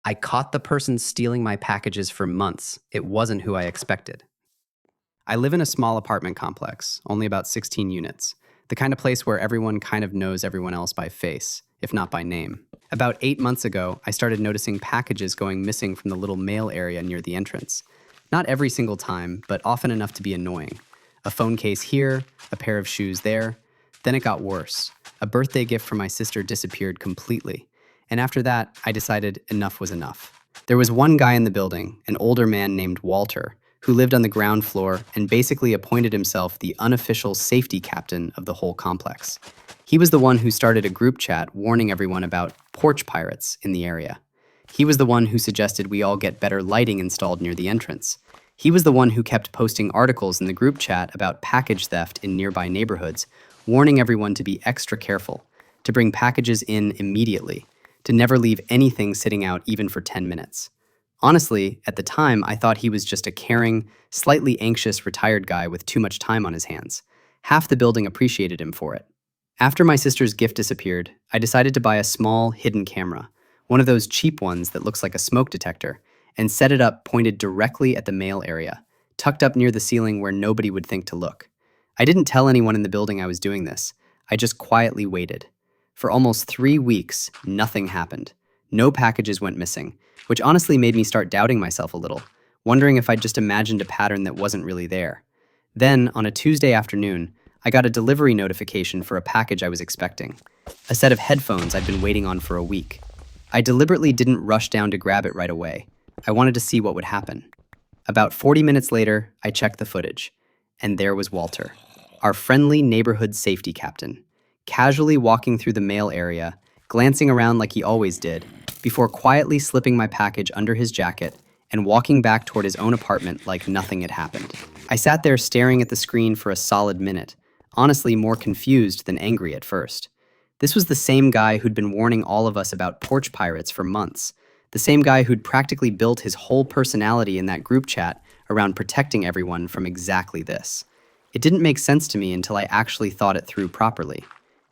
I caught the person stealing my packages for months. It wasn't who I expected. I live in a small apartment complex, only about 16 units, the kind of place where everyone kind of knows everyone else by face, if not by name. About 8 months ago, I started noticing packages going missing from the little mail area near the entrance. Not every single time, but often enough to be annoying. A phone case here, a pair of shoes there. Then it got worse. A birthday gift from my sister disappeared completely. And after that, I decided enough was enough. There was one guy in the building, an older man named Walter, who lived on the ground floor and basically appointed himself the unofficial safety captain of the whole complex. He was the one who started a group chat warning everyone about porch pirates in the area. He was the one who suggested we all get better lighting installed near the entrance. He was the one who kept posting articles in the group chat about package theft in nearby neighborhoods, warning everyone to be extra careful, to bring packages in immediately, to never leave anything sitting out even for 10 minutes. Honestly, at the time, I thought he was just a caring, slightly anxious retired guy with too much time on his hands. Half the building appreciated him for it. After my sister's gift disappeared, I decided to buy a small, hidden camera, one of those cheap ones that looks like a smoke detector, and set it up pointed directly at the mail area, tucked up near the ceiling where nobody would think to look. I didn't tell anyone in the building I was doing this. I just quietly waited. For almost 3 weeks, nothing happened. No packages went missing, which honestly made me start doubting myself a little, wondering if I'd just imagined a pattern that wasn't really there. Then, on a Tuesday afternoon, I got a delivery notification for a package I was expecting. A set of headphones I'd been waiting on for a week. I deliberately didn't rush down to grab it right away. I wanted to see what would happen. About 40 minutes later, I checked the footage, and there was Walter, our friendly neighborhood safety captain, casually walking through the mail area, glancing around like he always did, before quietly slipping my package under his jacket and walking back toward his own apartment like nothing had happened. I sat there staring at the screen for a solid minute, honestly more confused than angry at first. This was the same guy who'd been warning all of us about porch pirates for months, the same guy who'd practically built his whole personality in that group chat around protecting everyone from exactly this. It didn't make sense to me until I actually thought it through properly.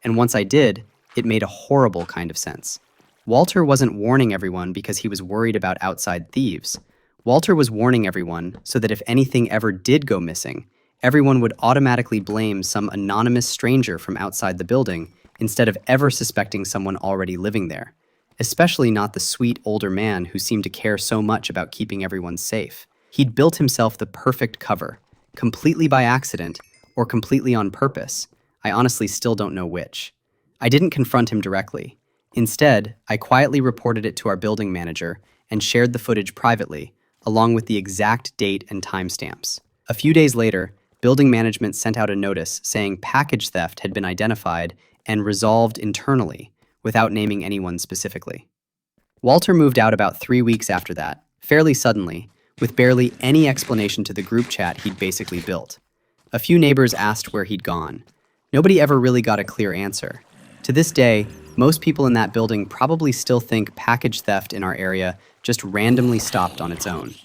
And once I did, it made a horrible kind of sense. Walter wasn't warning everyone because he was worried about outside thieves. Walter was warning everyone so that if anything ever did go missing, everyone would automatically blame some anonymous stranger from outside the building instead of ever suspecting someone already living there. Especially not the sweet older man who seemed to care so much about keeping everyone safe. He'd built himself the perfect cover, completely by accident or completely on purpose. I honestly still don't know which. I didn't confront him directly. Instead, I quietly reported it to our building manager and shared the footage privately, along with the exact date and timestamps. A few days later, building management sent out a notice saying package theft had been identified and resolved internally, without naming anyone specifically. Walter moved out about 3 weeks after that, fairly suddenly, with barely any explanation to the group chat he'd basically built. A few neighbors asked where he'd gone. Nobody ever really got a clear answer. To this day, most people in that building probably still think package theft in our area just randomly stopped on its own.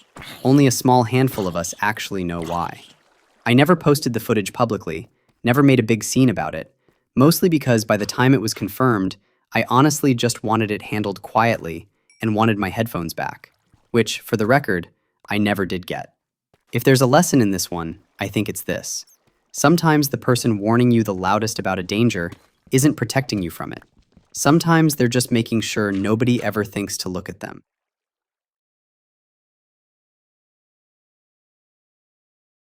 Only a small handful of us actually know why. I never posted the footage publicly, never made a big scene about it, mostly because by the time it was confirmed, I honestly just wanted it handled quietly and wanted my headphones back, which, for the record, I never did get. If there's a lesson in this one, I think it's this. Sometimes the person warning you the loudest about a danger isn't protecting you from it. Sometimes they're just making sure nobody ever thinks to look at them.